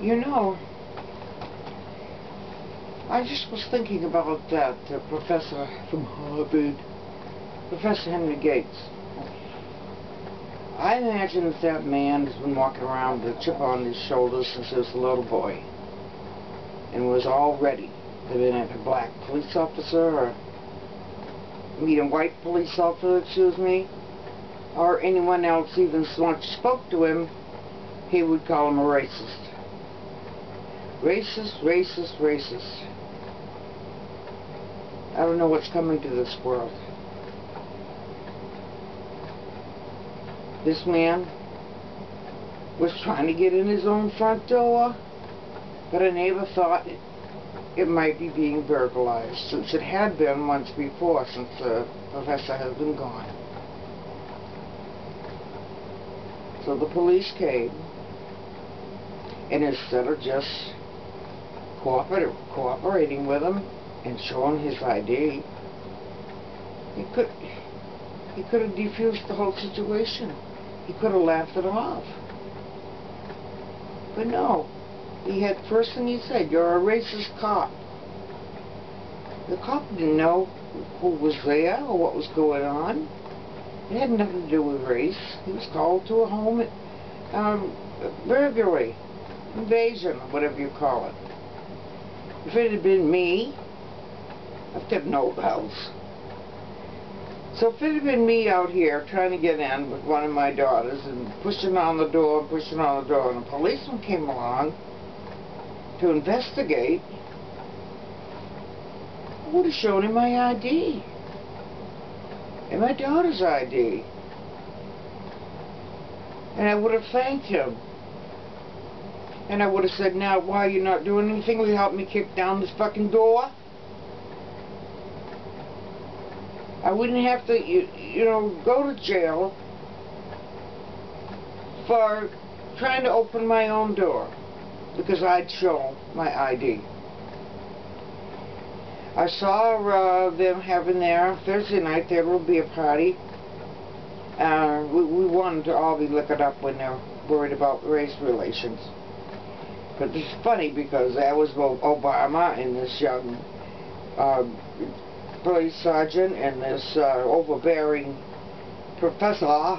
You know, I just was thinking about that professor from Harvard, Professor Henry Gates. I imagine that that man has been walking around with a chip on his shoulder since he was a little boy, and was all ready to be a black police officer, or meet a white police officer, excuse me, or anyone else even so much spoke to him, he would call him a racist. Racist, racist, racist. I don't know what's coming to this world. This man was trying to get in his own front door, but a neighbor thought it might be being burglarized, since it had been once before, since the professor has been gone. So the police came, and instead of just cooperating with him and showing his ID, he could have defused the whole situation. He could have laughed it off. But no, he had first thing he said, "You're a racist cop." The cop didn't know who was there or what was going on. It had nothing to do with race. He was called to a home burglary, invasion, whatever you call it. If it had been me, I'd kept no house. So if it had been me out here trying to get in with one of my daughters and pushing on the door, and a policeman came along to investigate, I would have shown him my ID and my daughter's ID, and I would have thanked him, and I would have said, "Now, why are you not doing anything? Will you help me kick down this fucking door?" I wouldn't have to, you know, go to jail for trying to open my own door because I'd shown my ID. I saw them having their Thursday night. There will be a party. We wanted to all be liquored up when they're worried about race relations. But it's funny because that was both Obama and this young police sergeant and this overbearing professor,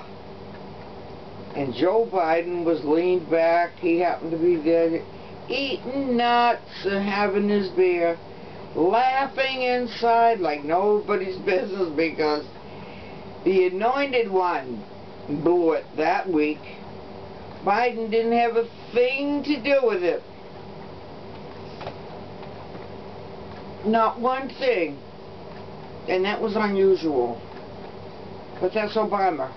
and Joe Biden was leaned back. He happened to be there eating nuts and having his beer, laughing inside like nobody's business because the anointed one blew it that week. Biden didn't have a thing to do with it. Not one thing. And that was unusual. But that's Obama.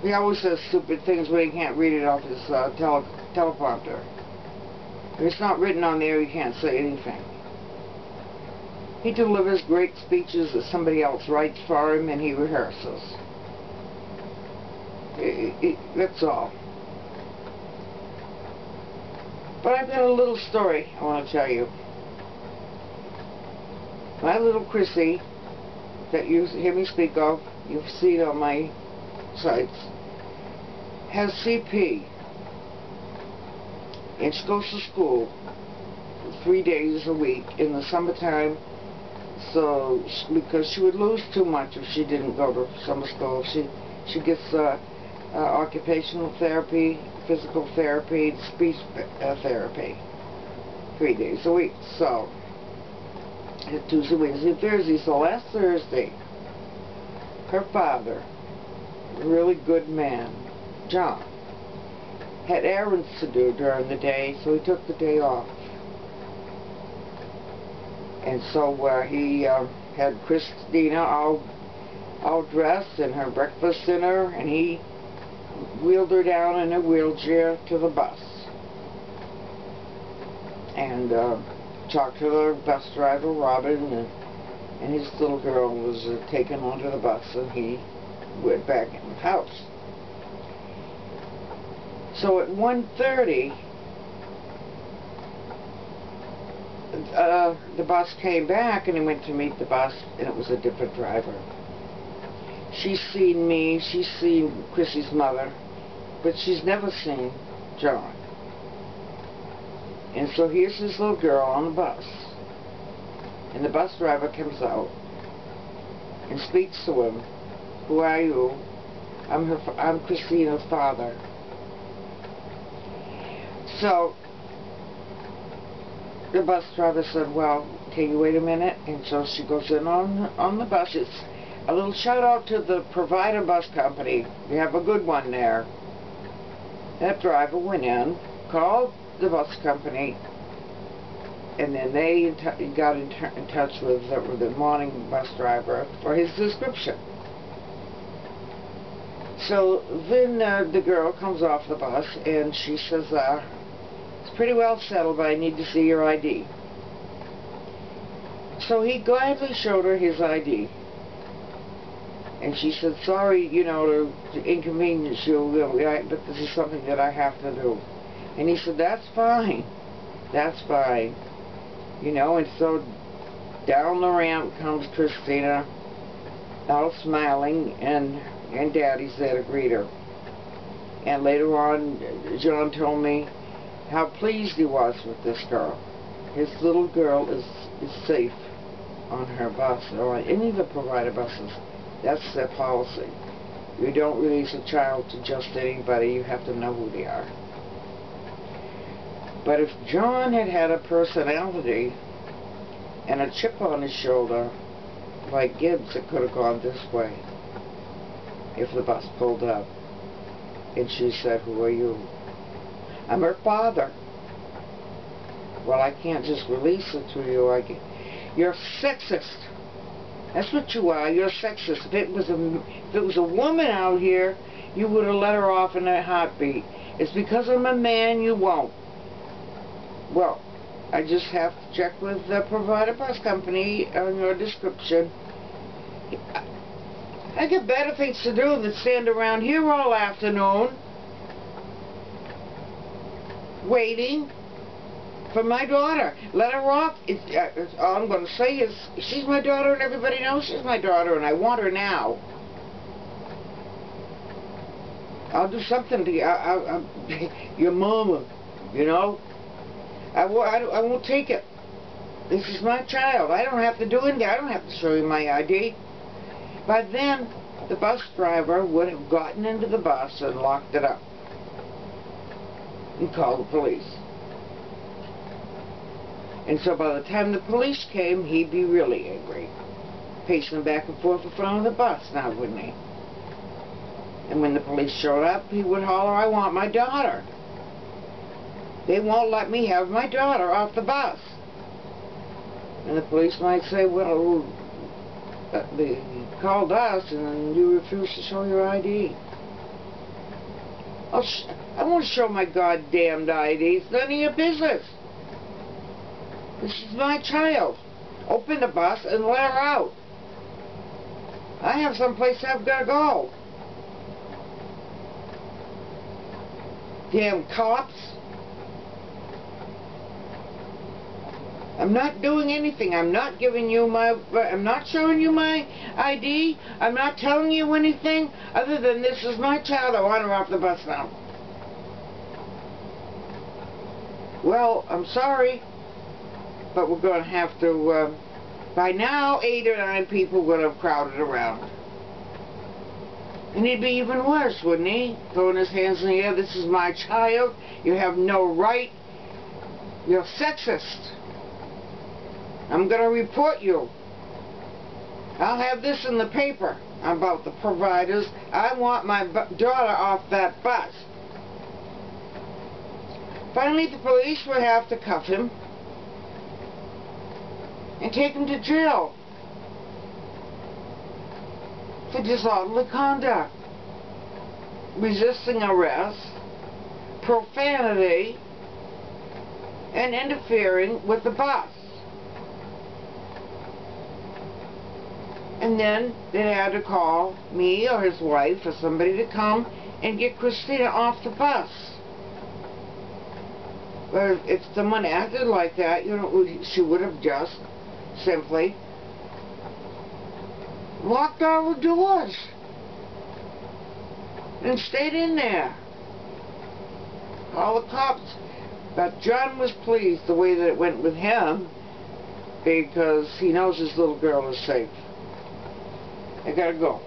He always says stupid things when he can't read it off his teleprompter. If it's not written on there, he can't say anything. He delivers great speeches that somebody else writes for him and he rehearses. That's all. But I've got a little story I want to tell you. My little Chrissy, that you hear me speak of, you've seen on my sites, has CP. And she goes to school 3 days a week in the summertime, so because she would lose too much if she didn't go to summer school. She gets occupational therapy, physical therapy, speech therapy 3 days a week. So Tuesday, Wednesday, Thursday. So last Thursday, her father, a really good man, John, had errands to do during the day, so he took the day off. And so he had Christina all dressed and her breakfast dinner, and he wheeled her down in a wheelchair to the bus. And talked to the bus driver, Robin, and his little girl was taken onto the bus, and he went back in the house. So at 1:30, the bus came back, and he went to meet the bus, and it was a different driver. She's seen me, she's seen Chrissy's mother, but she's never seen John. And so here's this little girl on the bus. And the bus driver comes out and speaks to him. Who are you? I'm Christina's father. So the bus driver said, well, can you wait a minute? And so she goes in on the bus. It's a little shout out to the Provider Bus Company. You have a good one there. That driver went in, called the bus company, and then they got in touch with the morning bus driver for his description. So then the girl comes off the bus and she says, it's pretty well settled, but I need to see your ID. So he gladly showed her his ID. And she said, sorry, you know, to inconvenience you, but this is something that I have to do. And he said, that's fine. That's fine. You know, and so down the ramp comes Christina, all smiling, and Daddy's there to greet her. And later on, John told me how pleased he was with this girl. His little girl is safe on her bus, or on any of the Provider buses. That's their policy. You don't release a child to just anybody. You have to know who they are. But if John had had a personality and a chip on his shoulder, like Gibbs, it could have gone this way. If the bus pulled up and she said, who are you? I'm her father. Well, I can't just release it to you. You're sexist. That's what you are. You're sexist. If it was a woman out here, you would have let her off in a heartbeat. It's because I'm a man you won't. Well, I just have to check with the Provider Bus Company on your description. I got better things to do than stand around here all afternoon waiting for my daughter. Let her off. All I'm going to say is she's my daughter and everybody knows she's my daughter and I want her now. I'll do something to you. Your mama, you know. I won't take it. This is my child. I don't have to do anything. I don't have to show you my ID. By then, the bus driver would have gotten into the bus and locked it up and called the police. And so by the time the police came, he'd be really angry, pacing back and forth in front of the bus now, wouldn't he? And when the police showed up, he would holler, I want my daughter. They won't let me have my daughter off the bus. And the police might say, well, they called us and you refused to show your ID. I won't show my goddamned ID. It's none of your business. This is my child. Open the bus and let her out. I have someplace I've got to go. Damn cops. I'm not doing anything. I'm not giving you I'm not showing you my ID. I'm not telling you anything other than this is my child. I want her off the bus now. Well, I'm sorry, but we're going to have to, by now, 8 or 9 people would have crowded around. And he'd be even worse, wouldn't he? Throwing his hands in the air, this is my child. You have no right. You're sexist. I'm going to report you. I'll have this in the paper about the providers. I want my daughter off that bus. Finally, the police would have to cuff him and take him to jail for disorderly conduct, resisting arrest, profanity, and interfering with the bus. And then they had to call me or his wife or somebody to come and get Christina off the bus. But if someone acted like that, you know, she would have just simply locked all the doors and stayed in there. Call the cops. But John was pleased the way that it went with him, because he knows his little girl is safe. I gotta go.